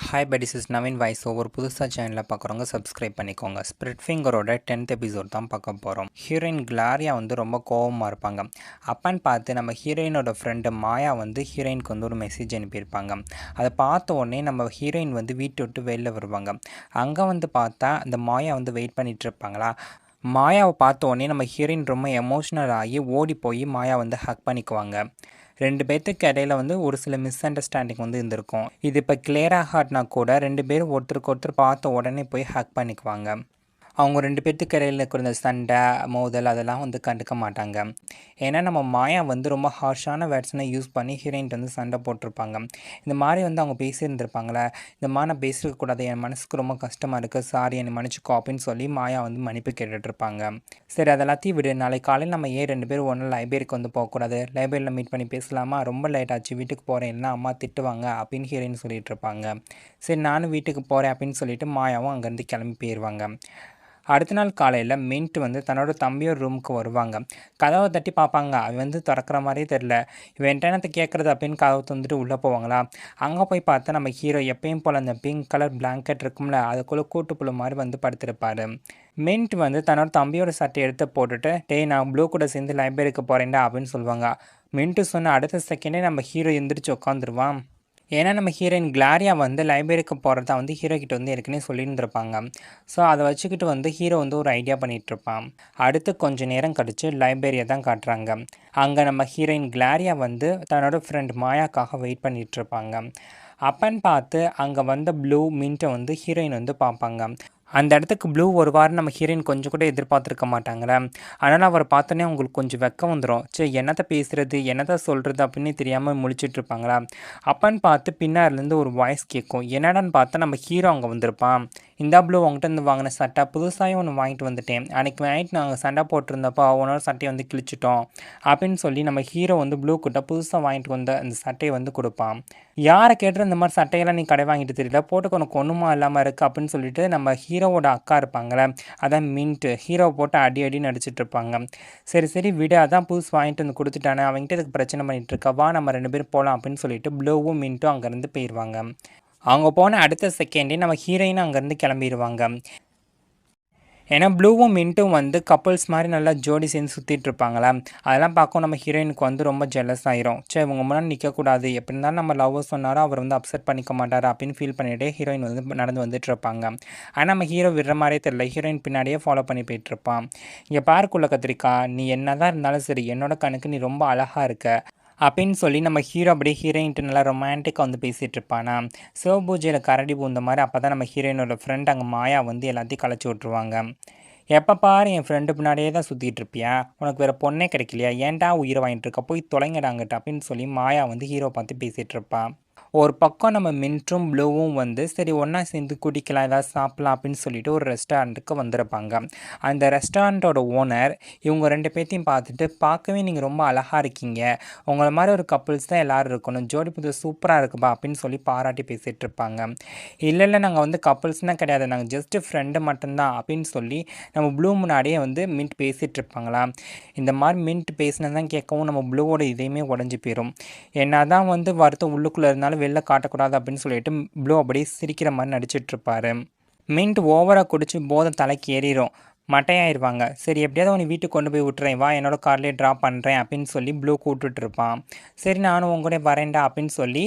Hi by this is Naveen voice over. புதுசாக சேனலில் பார்க்குறவங்க சப்ஸ்கிரைப் பண்ணிக்கோங்க. ஸ்ப்ரிட் ஃபிங்கரோட 10th எபிசோட் தான் பார்க்க போகிறோம். ஹீரோயின் கிளாரியா வந்து ரொம்ப கோவமாக இருப்பாங்க. அப்பன்னு பார்த்து நம்ம ஹீரோயினோட ஃப்ரெண்டு மாயா வந்து ஹீரோயினுக்கு வந்து ஒரு மெசேஜ் அனுப்பியிருப்பாங்க. அதை பார்த்த உடனே நம்ம ஹீரோயின் வந்து வீட்டை விட்டு வெளில வருவாங்க. அங்கே வந்து பார்த்தா அந்த மாயா வந்து வெயிட் பண்ணிகிட்டு இருப்பாங்களா. மாயாவை பார்த்த உடனே நம்ம ஹீரோயின் ரொம்ப எமோஷ்னல் ஆகி ஓடி போய் மாயா வந்து ஹக் பண்ணிக்குவாங்க. ரெண்டு பேர்த்துக்கு இடையில வந்து ஒரு சில மிஸ் அண்டர்ஸ்டாண்டிங் வந்து இருந்திருக்கும். இது இப்போ கிளியர் ஆகாட்டினா கூட ரெண்டு பேரும் ஒருத்தருக்கு ஒருத்தர் பார்த்த உடனே போய் ஹக் பண்ணிக்குவாங்க. அவங்க ரெண்டு பேர்த்துக்கு இடையில இருக்கிற இந்த சண்டை மோதல் அதெல்லாம் வந்து கண்டுக்க மாட்டாங்க. ஏன்னா நம்ம மாயா வந்து ரொம்ப ஹார்ஷான வேர்ட்ஸ்னை யூஸ் பண்ணி ஹீரோயின்ட்டு வந்து சண்டை போட்டிருப்பாங்க. இந்த மாதிரி வந்து அவங்க பேசியிருந்திருப்பாங்களே, இந்த மாதிரி நான் பேசிருக்கக்கூடாது, என் மனசுக்கு ரொம்ப கஷ்டமாக இருக்குது, சாரி என்னை மன்னிச்சுக்கோ அப்படின்னு சொல்லி மாயா வந்து மன்னிப்பு கேட்டுட்ருப்பாங்க. சரி அதெல்லாத்தையும் விடு, நாளைக்கு காலையில் நம்ம ஏன் ரெண்டு பேரும் ஒன்றும் லைப்ரரிக்கு வந்து போகக்கூடாது, லைப்ரரியில் மீட் பண்ணி பேசலாமா, ரொம்ப லேட் ஆச்சு, வீட்டுக்கு போகிறேன் இல்லைனா அம்மா திட்டுவாங்க அப்படின்னு ஹீரோயின் சொல்லிட்டு இருப்பாங்க. சரி நானும் வீட்டுக்கு போகிறேன் அப்படின்னு சொல்லிட்டு மாயாவும் அங்கேருந்து கிளம்பி போயிடுவாங்க. அடுத்த நாள் காலையில் மின்ட் வந்து தன்னோட தம்பியோட ரூமுக்கு வருவாங்க. கதவை தட்டி பார்ப்பாங்க. அவன் வந்து திறக்கிற மாதிரியே தெரில. இவன் என்னத்தை கேட்குறது அப்படின்னு கதவை தந்துட்டு உள்ளே போவாங்களா. அங்கே போய் பார்த்தா நம்ம ஹீரோ எப்பயும் போல் அந்த பிங்க் கலர் பிளாங்கெட் இருக்கும்ல, அதுக்குள்ளே கூட்டுப்புழு மாதிரி வந்து படுத்திருப்பார். மின்ட் வந்து தன்னோட தம்பியோட சட்டை எடுத்து போட்டுட்டு, டேய் நான் ப்ளூ கூட சேர்ந்து லைப்ரரிக்கு போகிறேன்டா அப்படின்னு சொல்லுவாங்க. மின்ட்டு சொன்ன அடுத்த செகண்டே நம்ம ஹீரோ எந்திரிச்சு உட்காந்துருவான். ஏன்னா நம்ம ஹீரோயின் கிளாரியா வந்து லைப்ரரிக்கு போகிறதா வந்து ஹீரோ கிட்ட வந்து ஏற்கனவே சொல்லியிருந்திருப்பாங்க. ஸோ அதை வச்சுக்கிட்டு வந்து ஹீரோ வந்து ஒரு ஐடியா பண்ணிகிட்ருப்பான். அடுத்து கொஞ்சம் நேரம் கழித்து லைப்ரரியை தான் காட்டுறாங்க. அங்கே நம்ம ஹீரோயின் கிளாரியா வந்து தன்னோட ஃப்ரெண்ட் மாயாக்காக வெயிட் பண்ணிகிட்ருப்பாங்க. அப்பன்னு பார்த்து அங்கே வந்த ப்ளூ மின்ட்டை வந்து ஹீரோயின் வந்து பார்ப்பாங்க. அந்த இடத்துக்கு ப்ளூ ஒரு வாரம் நம்ம ஹீரோயின் கொஞ்சம் கூட எதிர்பார்த்துருக்க மாட்டாங்களே. அதனால் அவரை பார்த்தோன்னே அவங்களுக்கு கொஞ்சம் வெக்கம் வந்துடும். சரி என்னத்தை பேசுகிறது என்னத்தை சொல்கிறது அப்படின்னு தெரியாமல் முழிச்சிட்டு இருப்பாங்களா. அப்பன்னு பார்த்து பின்னாடிலேருந்து ஒரு வாய்ஸ் கேட்கும். என்னடான்னு பார்த்தா நம்ம ஹீரோ அங்கே வந்திருப்பான். இந்தா ப்ளூ உங்கள்கிட்ட இருந்து வாங்கின சட்டை புதுசாக ஒன்று வாங்கிட்டு வந்துட்டேன், அன்றைக்கி நைட் நாங்கள் சண்டை போட்டிருந்தப்போ அவனோட சட்டையை வந்து கிழிச்சிட்டோம் அப்படின்னு சொல்லி நம்ம ஹீரோ வந்து ப்ளூ கிட்ட புதுசாக வாங்கிட்டு வந்த அந்த சட்டையை வந்து கொடுப்பான். யாரை கேட்டு இந்த மாதிரி சட்டையெல்லாம் நீ கடை வாங்கிட்டு தெரியல, போட்டுக்கு உனக்கு ஒன்றுமா இல்லாமல் இருக்குது அப்படின்னு சொல்லிட்டு நம்ம ஹீரோவோட அக்கா இருப்பாங்களே, அதான் மின்ட்டு, ஹீரோவை போட்டு அடி அடின்னு அடிச்சிட்டு இருப்பாங்க. சரி சரி விடு, அதான் புதுசு வாங்கிட்டு வந்து கொடுத்துட்டானே, அவங்ககிட்ட இதுக்கு பிரச்சனை பண்ணிகிட்டு இருக்கா, வா நம்ம ரெண்டு பேரும் போகலாம் அப்படின்னு சொல்லிட்டு ப்ளூவும் மின்ட்டும் அங்கேருந்து போயிடுவாங்க. அவங்க போன அடுத்த செகண்டே நம்ம ஹீரோயினும் அங்கேருந்து கிளம்பிடுவாங்க. ஏன்னா ப்ளூவும் மின்ட்டும் வந்து கப்புள்ஸ் மாதிரி நல்லா ஜோடி சேர்ந்து சுற்றிட்டு இருப்பாங்களா. அதெல்லாம் பார்க்கும் நம்ம ஹீரோயினுக்கு வந்து ரொம்ப ஜெலஸ் ஆயிரும். சரி இவங்க முன்னாடி நிற்கக்கூடாது, எப்படி இருந்தாலும் நம்ம லவ்வர் சொன்னாரோ அவர் வந்து அப்செட் பண்ணிக்க மாட்டார் அப்படின்னு ஃபீல் பண்ணிவிட்டு ஹீரோயின் வந்து நடந்து வந்துட்டு இருப்பாங்க. ஆனால் நம்ம ஹீரோ விடுற மாதிரியே தெரியல, ஹீரோயின் பின்னாடியே ஃபாலோ பண்ணி போயிட்டுருப்பான். இங்கே பார்க்குள்ள கத்திரிக்கா, நீ என்ன தான் இருந்தாலும் சரி என்னோட கணக்கு நீ ரொம்ப அழகாக இருக்க அப்படின்னு சொல்லி நம்ம ஹீரோ அப்படியே ஹீரோயின்ட்டு நல்லா ரொமான்டிக்காக வந்து பேசிகிட்டு இருப்பானா. சிவபூஜையில் கரடி பூந்த மாதிரி. அப்போ தான் நம்ம ஹீரோயினோட ஃப்ரெண்ட் அங்கே மாயா வந்து எல்லாத்தையும் கலைச்சி விட்ருவாங்க. எப்போ பாரு என் ஃப்ரெண்டு பின்னாடியே தான் சுற்றிட்டு இருப்பியா, உனக்கு வேறு பொண்ணே கிடைக்கலையா, ஏன்டா உயிரை வாங்கிட்டு இருக்க, போய் தொலைங்கடாங்கிட்ட அப்படின்னு சொல்லி மாயா வந்து ஹீரோ பார்த்து பேசிகிட்டு இருப்பான். ஒரு பக்கம் நம்ம மின்ட்டும் ப்ளூவும் வந்து சரி ஒன்றா சேர்ந்து குடிக்கலாம் ஏதாவது சாப்பிட்லாம் அப்படின்னு சொல்லிட்டு ஒரு ரெஸ்டாரண்ட்டுக்கு வந்திருப்பாங்க. அந்த ரெஸ்டாரண்ட்டோட ஓனர் இவங்க ரெண்டு பேர்த்தையும் பார்த்துட்டு, பார்க்கவே நீங்கள் ரொம்ப அழகாக இருக்கீங்க, உங்களை மாதிரி ஒரு கப்புள்ஸ் தான் எல்லோரும் இருக்கணும், ஜோடி புது சூப்பராக இருக்குப்பா அப்படின்னு சொல்லி பாராட்டி பேசிகிட்டு இருப்பாங்க. இல்லை நாங்கள் வந்து கப்புள்ஸ்னால் கிடையாது, நாங்கள் ஜஸ்ட்டு ஃப்ரெண்டு மட்டும்தான் அப்படின்னு சொல்லி நம்ம ப்ளூ முன்னாடியே வந்து மின்ட் பேசிகிட்டு இருப்பாங்களா. இந்த மாதிரி மின்ட் பேசினதான் கேட்கவும் நம்ம ப்ளூவோட இதையுமே உடஞ்சி போயிடும். என்ன தான் வந்து வருத்தம் உள்ளுக்குள்ளே இருந்தாலும் வெளில காட்டக்கூடாது அப்படின்னு சொல்லிட்டு ப்ளூ அப்படியே சிரிக்கிற மாதிரி நடிச்சிட்ருப்பாரு. மின்ட் ஓவராக குடிச்சு போதை தலைக்கு ஏறிடும், மட்டையாயிருவாங்க. சரி எப்படியாவது அவனை வீட்டுக்கு கொண்டு போய் விட்டுறேன், வா என்னோட கார்லேயே ட்ராப் பண்ணுறேன் அப்படின்னு சொல்லி ப்ளூ கூப்பிட்டுட்ருப்பான். சரி நானும் உங்கூட வரேன்டா அப்படின்னு சொல்லி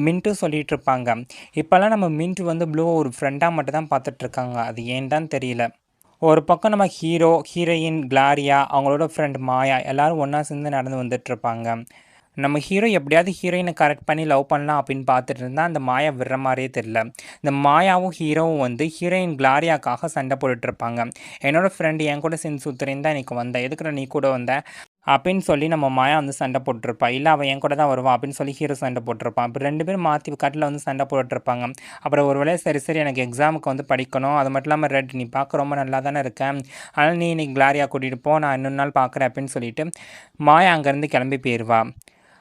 மின்ட்டும் சொல்லிகிட்டு இருப்பாங்க. இப்போல்லாம் நம்ம மின்ட் வந்து ப்ளூவை ஒரு ஃப்ரெண்டாக மட்டும் தான் பார்த்துட்ருக்காங்க, அது ஏன்டான்னு தெரியல. ஒரு பக்கம் நம்ம ஹீரோ ஹீரோயின் கிளாரியா அவங்களோட ஃப்ரெண்ட் மாயா எல்லோரும் ஒன்றா சேர்ந்து நடந்து வந்துட்டுருப்பாங்க. நம்ம ஹீரோ எப்படியாவது ஹீரோயினை கரெக்ட் பண்ணி லவ் பண்ணலாம் அப்படின்னு பார்த்துட்டு இருந்தால் அந்த மாயா விடுற மாதிரியே தெரில. இந்த மாயாவும் ஹீரோவும் வந்து ஹீரோயின் கிளாரியாக்காக சண்டை போட்டுட்ருப்பாங்க. என்னோடய ஃப்ரெண்டு என் கூட சேர்ந்து சுற்றுறேன்னு தான் எனக்கு வந்தேன், எதுக்குற நீ கூட வந்த அப்படின்னு சொல்லி நம்ம மாயா வந்து சண்டை போட்டிருப்பா. இல்லை அவன் என் கூட தான் வருவான் அப்படின்னு சொல்லி ஹீரோ சண்டை போட்டிருப்பான். இப்போ ரெண்டு பேரும் மாற்றி கட்டில் வந்து சண்டை போட்டுட்ருப்பாங்க. அப்புறம் ஒரு வேளை சரி சரி எனக்கு எக்ஸாமுக்கு வந்து படிக்கணும், அது மட்டும் இல்லாமல் ரெட் நீ பார்க்க ரொம்ப நல்லா தானே இருக்கேன், அதனால் நீ இன்னைக்கு கிளாரியா கூட்டிகிட்டு போ, நான் இன்னொரு நாள் பார்க்குறேன் அப்படின்னு சொல்லிட்டு மாயா அங்கேருந்து கிளம்பி போயிடுவா.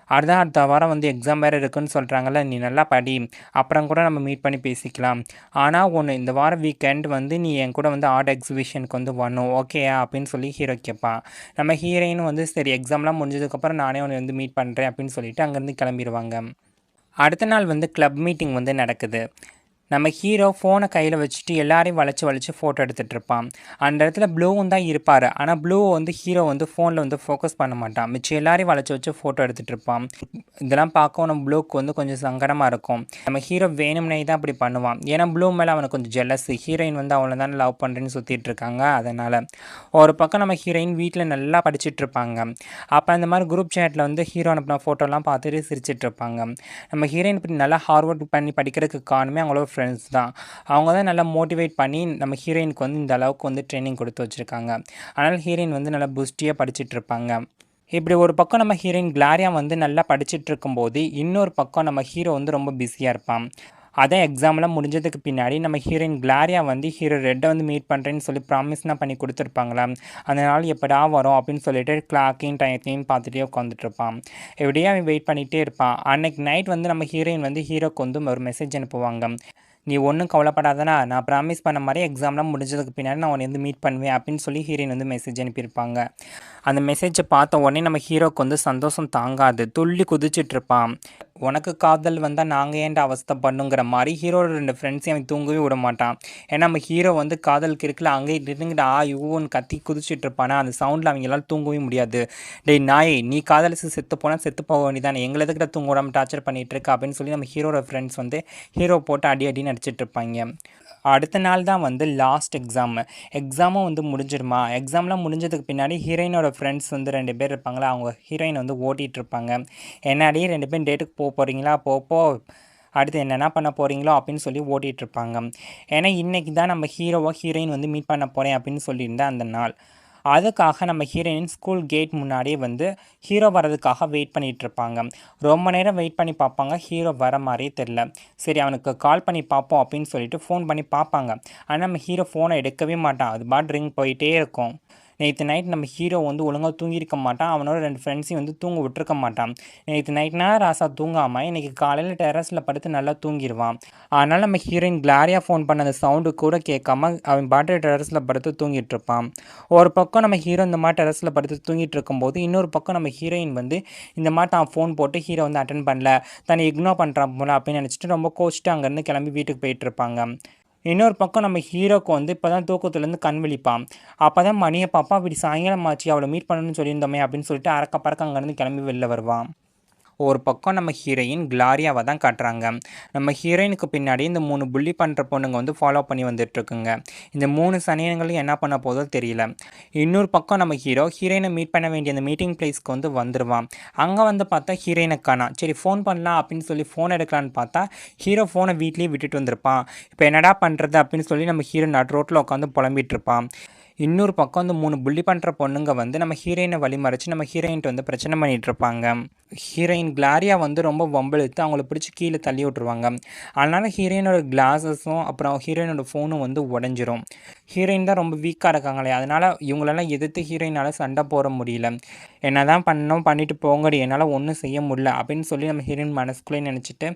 அடுத்த வாரம் வந்து எக்ஸாம் வேறு இருக்குன்னு சொல்கிறாங்கல்ல, நீ நல்லா படி, அப்புறம் கூட நம்ம மீட் பண்ணி பேசிக்கலாம். ஆனால் ஒன்று, இந்த வாரம் வீக்கெண்ட் வந்து நீ என் கூட வந்து ஆர்ட் எக்ஸிபிஷனுக்கு வந்து வரணும், ஓகேயா அப்படின்னு சொல்லி ஹீரோ கேட்பான். நம்ம ஹீரோயின் வந்து சரி எக்ஸாம்லாம் முடிஞ்சதுக்கப்புறம் நானே உன்னை வந்து மீட் பண்ணுறேன் அப்படின்னு சொல்லிட்டு அங்கேருந்து கிளம்பிடுவாங்க. அடுத்த நாள் வந்து கிளப் மீட்டிங் வந்து நடக்குது. நம்ம ஹீரோ ஃபோனை கையில் வச்சுட்டு எல்லாரையும் வளைச்சி வளைச்சி ஃபோட்டோ எடுத்துகிட்டு இருப்பான். அந்த இடத்துல ப்ளூவும் தான் இருப்பார். ஆனால் ப்ளூவை வந்து ஹீரோ வந்து ஃபோனில் வந்து ஃபோக்கஸ் பண்ண மாட்டான். மிச்சம் எல்லாரையும் வளைச்சி வச்சு ஃபோட்டோ எடுத்துகிட்டு இருப்பான். இதெல்லாம் பார்க்கவும் நம்ம ப்ளூக்கு வந்து கொஞ்சம் சங்கடமாக இருக்கும். நம்ம ஹீரோ வேணும்னே தான் அப்படி பண்ணுவான். ஏன்னா ப்ளூ மேலே அவனுக்கு கொஞ்சம் ஜெலஸ். ஹீரோயின் வந்து அவளை தானே லவ் பண்ணுறேன்னு சுற்றிட்டு இருக்காங்க. அதனால் ஒரு பக்கம் நம்ம ஹீரோயின் வீட்டில் நல்லா படிச்சுட்டு இருப்பாங்க. அப்போ அந்த மாதிரி குரூப் சேட்டில் வந்து ஹீரோ அனுப்பின ஃபோட்டோலாம் பார்த்துட்டு சிரிச்சிட்டு இருப்பாங்க. நம்ம ஹீரோயின் இப்படி நல்லா ஹார்ட் ஒர்க் பண்ணி படிக்கிறதுக்கு காரணமே அவங்களோட ஃப்ரெண்ட்ஸ் தான். அவங்க தான் நல்லா மோட்டிவேட் பண்ணி நம்ம ஹீரோயினுக்கு வந்து இந்த அளவுக்கு வந்து ட்ரைனிங் கொடுத்து வச்சுருக்காங்க. அதனால் ஹீரோயின் வந்து நல்லா புஸ்டியாக படிச்சுட்டு இருப்பாங்க. இப்படி ஒரு பக்கம் நம்ம ஹீரோயின் கிளாரியா வந்து நல்லா படிச்சுட்டு இருக்கும்போது, இன்னொரு பக்கம் நம்ம ஹீரோ வந்து ரொம்ப பிஸியாக இருப்பான். அதான் எக்ஸாம்லாம் முடிஞ்சதுக்கு பின்னாடி நம்ம ஹீரோயின் கிளாரியா வந்து ஹீரோ ரெட்டை வந்து மீட் பண்ணுறேன்னு சொல்லி ப்ராமிஸ்லாம் பண்ணி கொடுத்துருப்பாங்களா. அந்த நாள் எப்படா வரும் அப்படின்னு சொல்லிட்டு கிளாக்கையும் டைத்தையும் பார்த்துட்டே உட்காந்துட்டு இருப்பான். எப்படியே அவன் வெயிட் பண்ணிகிட்டே இருப்பான். அன்னைக்கு நைட் வந்து நம்ம ஹீரோயின் வந்து ஹீரோக்கு வந்து ஒரு மெசேஜ் அனுப்புவாங்க. நீ ஒன்றும் கவலைப்படாதனா, நான் ப்ராமிஸ் பண்ண மாதிரி எக்ஸாம்லாம் முடிஞ்சதுக்கு பின்னாடி நான் உன்னை வந்து மீட் பண்ணுவேன் அப்படின்னு சொல்லி ஹீரோயின் வந்து மெசேஜ் அனுப்பியிருப்பாங்க. அந்த மெசேஜை பார்த்த உடனே நம்ம ஹீரோக்கு வந்து சந்தோஷம் தாங்காது. துள்ளி குதிச்சிட்ருப்பான். உனக்கு காதல் வந்தால் நாங்கள் ஏன்டா அவஸ்தை பண்ணுங்கிற மாதிரி ஹீரோட 2 ஃப்ரெண்ட்ஸையும் அவன் தூங்கவே விட மாட்டான். ஏன்னா நம்ம ஹீரோ வந்து காதலுக்கு இருக்குல்ல, அங்கே நின்றுங்கிட்ட யூன்னு கத்தி குதிச்சுட்டு இருப்பானா, அந்த சவுண்டில் அவங்களால தூங்கவே முடியாது. டேய் நாய், நீ காதலிச்சு செத்து போனால் செத்து போக வேண்டியதானே, எங்களை எதுக்கிட்ட தூங்க விடாமல் டார்ச்சர் பண்ணிகிட்டு இருக்க அப்படின்னு சொல்லி நம்ம ஹீரோட ஃப்ரெண்ட்ஸ் வந்து ஹீரோ போட்டு அடி அடின்னு அடிச்சிட்டு இருப்பாங்க. அடுத்த நாள் தான் வந்து லாஸ்ட் எக்ஸாமும் வந்து முடிஞ்சிருமா. எக்ஸாம்லாம் முடிஞ்சதுக்கு பின்னாடி ஹீரோயினோட ஃப்ரெண்ட்ஸ் வந்து 2 பேர் இருப்பாங்களா, அவங்க ஹீரோயின் வந்து ஓட்டிகிட்டு இருப்பாங்க. என்னாடி 2 பேரும் டேட்டுக்கு போகிறீங்களா, போ அடுத்து என்னென்ன பண்ண போகிறீங்களோ அப்படின்னு சொல்லி ஓட்டிகிட்ருப்பாங்க. ஏன்னா இன்றைக்கி தான் நம்ம ஹீரோயின் வந்து மீட் பண்ண போகிறேன் அப்படின்னு சொல்லியிருந்தேன் அந்த நாள். அதுக்காக நம்ம ஹீரோயின் ஸ்கூல் கேட் முன்னாடியே வந்து ஹீரோ வரதுக்காக வெயிட் பண்ணிகிட்ருப்பாங்க. ரொம்ப நேரம் வெயிட் பண்ணி பார்ப்பாங்க, ஹீரோ வர மாதிரியே தெரில. சரி அவனுக்கு கால் பண்ணி பார்ப்போம் அப்படின்னு சொல்லிட்டு ஃபோன் பண்ணி பார்ப்பாங்க. ஆனால் நம்ம ஹீரோ ஃபோனை எடுக்கவே மாட்டான். அது பாட் ரிங் போயிட்டே இருக்கும். நேற்று நைட் நம்ம ஹீரோ வந்து ஒழுங்காக தூங்கியிருக்க மாட்டான். அவனோட 2 ஃப்ரெண்ட்ஸையும் வந்து தூங்க விட்டுருக்க மாட்டான். நேற்று நைட்னா ராசா தூங்காமல் இன்றைக்கி காலையில் டெரஸில் படுத்து நல்லா தூங்கிடுவான். அதனால் நம்ம ஹீரோயின் கிளாரியா ஃபோன் பண்ண அந்த சவுண்டு கூட கேட்காம அவன் பாட்டு டெரஸில் படுத்து தூங்கிட்டு இருப்பான். ஒரு பக்கம் நம்ம ஹீரோ இந்த மாதிரி டெரஸில் படுத்து தூங்கிட்டு இருக்கும்போது, இன்னொரு பக்கம் நம்ம ஹீரோயின் வந்து இந்த மாதிரி தான் ஃபோன் போட்டு ஹீரோ வந்து அட்டன் பண்ணல, தன்னை இக்னோர் பண்ணுறான் போல அப்படின்னு நினச்சிட்டு ரொம்ப கோச்சிட்டு அங்கேருந்து கிளம்பி வீட்டுக்கு போயிட்டுருப்பாங்க. இன்னொரு பக்கம் நம்ம ஹீரோக்கு வந்து இப்போ தான் தூக்கத்துலேருந்து கண் விழிப்பான். அப்போ தான் மணியை பாப்பா இப்படி சாயங்காலம் ஆச்சு, அவளை மீட் பண்ணணும்னு சொல்லியிருந்தோமே அப்படின்னு சொல்லிட்டு அறக்க பறக்க அங்கேருந்து கிளம்பி வெளில வருவான். ஒரு பக்கம் நம்ம ஹீரோயின் கிளாரியாவை தான் காட்டுறாங்க. நம்ம ஹீரோயினுக்கு பின்னாடி இந்த 3 புள்ளி பண்ணுற பொண்ணுங்க வந்து ஃபாலோ பண்ணி வந்துட்டுருக்குங்க. இந்த 3 சனியன்களையும் என்ன பண்ண போதோ தெரியல. இன்னொரு பக்கம் நம்ம ஹீரோயினை மீட் பண்ண வேண்டிய அந்த மீட்டிங் பிளேஸ்க்கு வந்து வந்துடுவான். அங்கே வந்து பார்த்தா ஹீரோயினை காணோம். சரி ஃபோன் பண்ணலாம் அப்படின்னு சொல்லி ஃபோன் எடுக்கலான்னு பார்த்தா ஹீரோ ஃபோனை வீட்லேயே விட்டுட்டு வந்திருப்பான். இப்போ என்னடா பண்ணுறது அப்படின்னு சொல்லி நம்ம ஹீரோ நட் ரோட்டில் உட்காந்து புலம்பிகிட்டு இருப்பான். இன்னொரு பக்கம் அந்த 3 புள்ளி பண்ணுற பொண்ணுங்க வந்து நம்ம ஹீரோயினை வழிமறைச்சு நம்ம ஹீரோயின்ட்டு வந்து பிரச்சனை பண்ணிகிட்ருப்பாங்க. ஹீரோயின் கிளாரியா வந்து ரொம்ப வம்பிழுத்து அவங்கள பிடிச்சி கீழே தள்ளி விட்ருவாங்க. அதனால் ஹீரோயினோட கிளாஸஸும் அப்புறம் ஹீரோயினோட ஃபோனும் வந்து உடஞ்சிரும். ஹீரோயின் தான் ரொம்ப வீக்காக இருக்காங்களே, அதனால் இவங்களெல்லாம் எதிர்த்து ஹீரோயினால் சண்டை போட முடியல. என்ன தான் பண்ணோம் பண்ணிட்டு போங்கடி, என்னால் ஒன்றும் செய்ய முடியல அப்படின்னு சொல்லி நம்ம ஹீரோயின் மனசுக்குள்ளே நினச்சிட்டு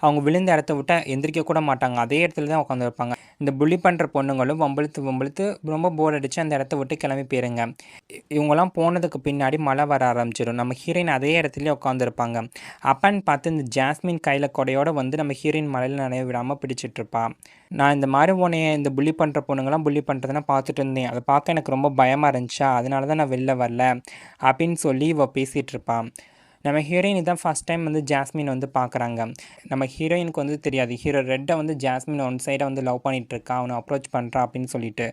அவங்க விழுந்த இடத்த விட்டு எந்திரிக்க கூட மாட்டாங்க. அதே இடத்துல தான் உட்காந்துருப்பாங்க. இந்த புள்ளி பண்ணுற பொண்ணுங்களும் வம்பிழுத்து ரொம்ப போர் அடித்து அந்த இடத்த விட்டு கிளம்பி போயிருங்க. இவங்கெல்லாம் போனதுக்கு பின்னாடி மழை வர ஆரம்பிச்சிடும். நம்ம ஹீரோயின் அதே இடத்துலையே உட்காந்துருப்பாங்க. அப்பன்னு பார்த்து இந்த ஜாஸ்மின் கையில் கொடையோடு வந்து நம்ம ஹீரோயின் மழையில் நனைய விடாமல் பிடிச்சிட்ருப்பான். நான் இந்த மாதிரி உன்னைய இந்த புள்ளி பண்ணுற பொண்ணுங்களாம் புள்ளி பண்ணுறதுனா பார்த்துட்டு இருந்தேன். அதை பார்க்க எனக்கு ரொம்ப பயமாக இருந்துச்சா, அதனால தான் நான் வெளில வரல அப்படின்னு சொல்லி இவள் பேசிகிட்ருப்பான். நம்ம ஹீரோயின் தான் ஃபஸ்ட் டைம் வந்து ஜாஸ்மின் வந்து பார்க்குறாங்க. நம்ம ஹீரோயினுக்கு வந்து தெரியாது, ஹீரோ ரெட்டை வந்து ஜாஸ்மின் ஒன் சைடை வந்து லவ் பண்ணிகிட்ருக்கா, அவனை அப்ரோச் பண்ணுறான் அப்படின்னு சொல்லிட்டு.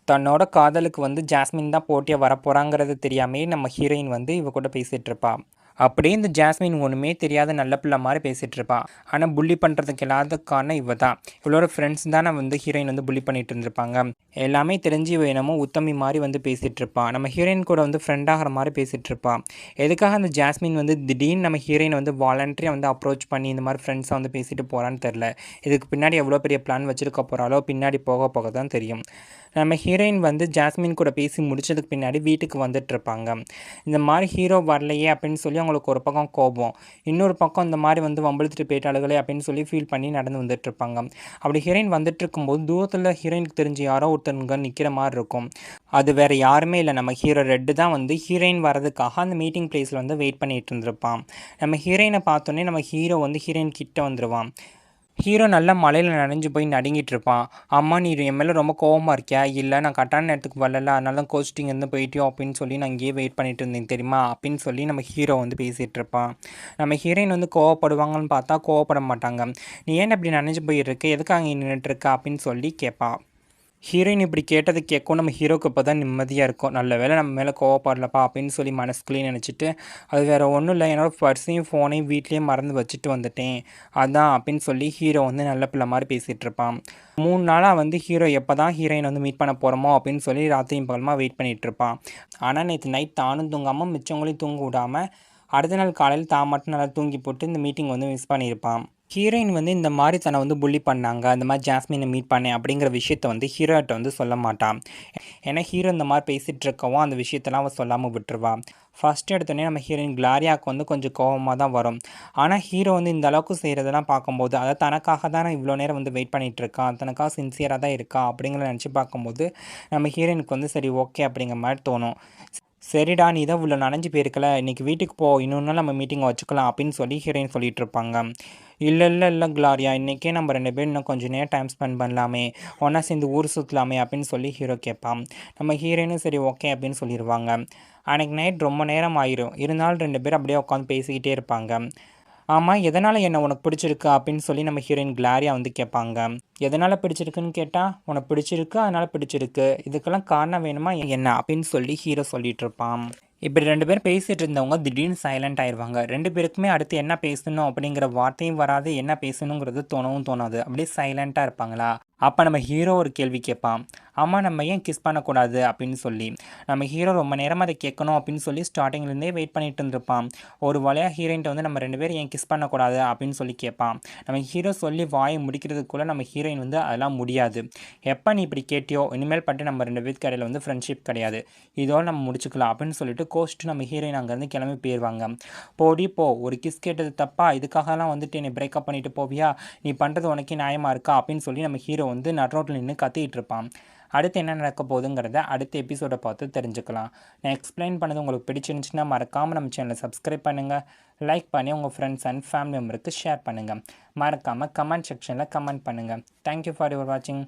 தன்னோட காதலுக்கு வந்து ஜாஸ்மின் தான் போட்டியாக வரப்போகிறாங்கிறது தெரியாமே நம்ம ஹீரோயின் வந்து இவ கூட பேசிகிட்ருப்பா. அப்படியே இந்த ஜாஸ்மின் ஒன்றுமே தெரியாத நல்ல பிள்ளை மாதிரி பேசிகிட்ருப்பா. ஆனால் புள்ளி பண்ணுறதுக்கு இல்லாத காரணம் இவ தான். இவளோட ஃப்ரெண்ட்ஸ் தானே வந்து ஹீரோயின் வந்து புள்ளி பண்ணிகிட்டு இருந்திருப்பாங்க. எல்லாமே தெரிஞ்சு இவ என்னமோ உத்தமி மாதிரி வந்து பேசிகிட்ருப்பான். நம்ம ஹீரோயின் கூட வந்து ஃப்ரெண்ட் ஆகிற மாதிரி பேசிகிட்ருப்பான். எதுக்காக அந்த ஜாஸ்மின் வந்து திடீர்னு நம்ம ஹீரோயின் வந்து வாலண்டரியாக வந்து அப்ரோச் பண்ணி இந்த மாதிரி ஃப்ரெண்ட்ஸை வந்து பேசிட்டு போகிறான்னு தெரில. இதுக்கு பின்னாடி எவ்வளோ பெரிய பிளான் வச்சுருக்க போகிறாலோ பின்னாடி போக போக தான் தெரியும். நம்ம ஹீரோயின் வந்து ஜாஸ்மின் கூட பேசி முடிச்சதுக்கு பின்னாடி வீட்டுக்கு வந்துட்டுருப்பாங்க. இந்த மாதிரி ஹீரோ வரலையே அப்படின்னு சொல்லி அவங்க அவங்களுக்கு ஒரு பக்கம் கோபம், இன்னொரு பக்கம் இந்த மாதிரி வந்து வம்பிழுத்துட்டு போயிட்டாளுகளே அப்படின்னு சொல்லி ஃபீல் பண்ணி நடந்து வந்துட்டுருப்பாங்க. அப்படி ஹீரோயின் வந்துட்டு இருக்கும்போது தூரத்தில் ஹீரோயினுக்கு தெரிஞ்சு யாரோ ஒருத்தருங்க நிற்கிற மாதிரி இருக்கும். அது வேறு யாருமே இல்லை, நம்ம ஹீரோ ரெட்டு தான் வந்து ஹீரோயின் வரதுக்காக அந்த மீட்டிங் பிளேஸில் வந்து வெயிட் பண்ணிகிட்டு இருந்திருப்பான். நம்ம ஹீரோயினை பார்த்தோன்னே நம்ம ஹீரோ வந்து ஹீரோயின் கிட்ட வந்துடுவான். ஹீரோ நல்லா மழையில் நனைஞ்சு போய் நடுங்கிட்டு இருப்பான். அம்மா நீ என் மேலே ரொம்ப கோவமாக இருக்கியா? இல்லை நான் கரெக்டான நேரத்துக்கு வரல, அதனால தான் கோச்சிட்டிங் இருந்து போயிட்டியோ அப்படின்னு சொல்லி நான் இங்கேயே வெயிட் பண்ணிட்டு இருந்தேன் தெரியுமா அப்படின்னு சொல்லி நம்ம ஹீரோ வந்து பேசிகிட்டு இருப்பான். நம்ம ஹீரோயின் வந்து கோவப்படுவாங்கன்னு பார்த்தா கோவப்பட மாட்டாங்க. நீ ஏன் அப்படி நனைஞ்சு போயிருக்கு, எதுக்காக இங்கே நின்றுட்டு இருக்கா அப்படின்னு சொல்லி கேட்பான். ஹீரோயின் இப்படி கேட்டது கேட்கும் நம்ம ஹீரோக்கு இப்போ தான் நிம்மதியாக இருக்கும். நல்ல வேளை நம்ம மேலே கோவப்படலப்பா அப்படின்னு சொல்லி மனசுக்குள்ளேயே நினச்சிட்டு, அது வேறு ஒன்றும் இல்லை, என்னோடய பர்ஸையும் ஃபோனையும் வீட்லேயே மறந்து வச்சுட்டு வந்துட்டேன் அதான் அப்படின்னு சொல்லி ஹீரோ வந்து நல்ல பிள்ளை மாதிரி பேசிகிட்டு இருப்பான். 3 நாளாக வந்து ஹீரோ எப்போ தான் ஹீரோயின் வந்து மீட் பண்ண போகிறோமோ அப்படின்னு சொல்லி ராத்திரியும் பகலமாக வெயிட் பண்ணிகிட்டு இருப்பான். ஆனால் நேற்று நைட் தானும் தூங்காமல் மிச்சவங்களையும் தூங்க விடாமல் அடுத்த நாள் காலையில் தான் மட்டும் நல்லா தூங்கி போட்டு இந்த மீட்டிங் வந்து மிஸ் பண்ணியிருப்பான். ஹீரோயின் வந்து இந்த மாதிரி தன்னை வந்து புள்ளி பண்ணாங்க, இந்த மாதிரி ஜாஸ்மினை மீட் பண்ணேன் அப்படிங்கிற விஷயத்த வந்து ஹீரோட்ட வந்து சொல்ல மாட்டான். ஏன்னா ஹீரோ இந்த மாதிரி பேசிகிட்டு இருக்கவும் அந்த விஷயத்தெல்லாம் அவன் சொல்லாமல் விட்டுருவான். ஃபஸ்ட்டு எடுத்தோடனே நம்ம ஹீரோயின் கிளாரியாவுக்கு வந்து கொஞ்சம் கோபமாக தான் வரும். ஆனால் ஹீரோ வந்து இந்த அளவுக்கு செய்கிறதெல்லாம் பார்க்கும்போது, அதை தனக்காக தான் இவ்வளோ நேரம் வந்து வெயிட் பண்ணிகிட்டு இருக்கான், தனக்காக சின்சியராக தான் இருக்கா அப்படிங்கிறத நினச்சி பார்க்கும்போது நம்ம ஹீரோயினுக்கு வந்து சரி ஓகே அப்படிங்கிற மாதிரி தோணும். சரிடா நீ தான் இவ்வளோ நனைஞ்சு போயிருக்கல, இன்றைக்கி வீட்டுக்கு போ, இன்னொரு நாள் நம்ம மீட்டிங்கை வச்சுக்கலாம் அப்படின்னு சொல்லி ஹீரோயின் சொல்லிகிட்டு இருப்பாங்க. இல்லை கிளாரியா, இன்றைக்கே நம்ம 2 பேரும் இன்னும் கொஞ்சம் நேரம் டைம் ஸ்பெண்ட் பண்ணலாமே, ஒன்றா சேர்ந்து ஊர் சுற்றலாமே அப்படின்னு சொல்லி ஹீரோ கேட்பான். நம்ம ஹீரோயினும் சரி ஓகே அப்படின்னு சொல்லிடுவாங்க. அன்றைக்கி நைட் ரொம்ப நேரம் ஆயிரும், இருந்தாலும் 2 பேரும் அப்படியே உட்காந்து பேசிக்கிட்டே இருப்பாங்க. ஆமாம் எதனால் என்ன உனக்கு பிடிச்சிருக்கு அப்படின்னு சொல்லி நம்ம ஹீரோயின் கிளாரியா வந்து கேட்பாங்க. எதனால் பிடிச்சிருக்குன்னு கேட்டால் உனக்கு பிடிச்சிருக்கு அதனால் பிடிச்சிருக்கு, இதுக்கெல்லாம் காரணம் வேணுமா என்ன அப்படின்னு சொல்லி ஹீரோ சொல்லிகிட்டு இருப்பான். இப்படி 2 பேரும் பேசிகிட்டு இருந்தவங்க திடீர்னு சைலண்ட் ஆயிடுவாங்க. 2 பேருக்குமே அடுத்து என்ன பேசணும் அப்படிங்கிற வார்த்தையும் வராது, என்ன பேசணுங்கிறது தோணவும் தோணாது. அப்படியே சைலண்ட்டாக இருப்பாங்களா. அப்போ நம்ம ஹீரோ ஒரு கேள்வி கேட்பான். ஆமாம் நம்ம ஏன் கிஸ் பண்ணக்கூடாது அப்படின்னு சொல்லி. நம்ம ஹீரோ ரொம்ப நேரமாக அதை கேட்கணும் அப்படின்னு சொல்லி ஸ்டார்டிங்லேருந்தே வெயிட் பண்ணிட்டு இருந்திருப்பான். ஒரு வழியாக ஹீரோயின்ட்ட வந்து நம்ம 2 பேரும் ஏன் கிஸ் பண்ணக்கூடாது அப்படின்னு சொல்லி கேட்பான். நம்ம ஹீரோ சொல்லி வாயை முடிக்கிறதுக்குள்ளே நம்ம ஹீரோயின் வந்து அதெல்லாம் முடியாது, எப்போ நீ இப்படி கேட்டியோ இனிமேல் பட்டு நம்ம 2 பேருக்கு இடையில வந்து ஃப்ரெண்ட்ஷிப் கிடையாது, இதோடு நம்ம முடிச்சுக்கலாம் அப்படின்னு சொல்லிட்டு கோச்சிட்டு நம்ம ஹீரோயின் அங்கேருந்து கிளம்பி போயிடுவாங்க. போடி போ, ஒரு கிஸ் கேட்டது தப்பா, இதுக்காகலாம் வந்துட்டு என்னை பிரேக்கப் பண்ணிட்டு போவியா, நீ பண்ணுறது உனக்கே நியாயமாக இருக்கா அப்படின்னு சொல்லி நம்ம ஹீரோ வந்து நடுரோட்டில் நின்று கத்திக்கிட்டு இருப்பான். அடுத்து என்ன நடக்க போகுதுங்கிறத அடுத்த எபிசோடை பார்த்து தெரிஞ்சுக்கலாம். நான் எக்ஸ்பிளைன் பண்ணது உங்களுக்கு பிடிச்சிருந்துச்சுன்னா மறக்காமல் நம்ம சேனலை சப்ஸ்கிரைப் பண்ணுங்கள், லைக் பண்ணி உங்கள் ஃப்ரெண்ட்ஸ் அண்ட் ஃபேமிலி மெம்பருக்கு ஷேர் பண்ணுங்கள், மறக்காமல் கமெண்ட் செக்ஷனில் கமெண்ட் பண்ணுங்கள். தேங்க்யூ ஃபார் யுவர் வாட்சிங்.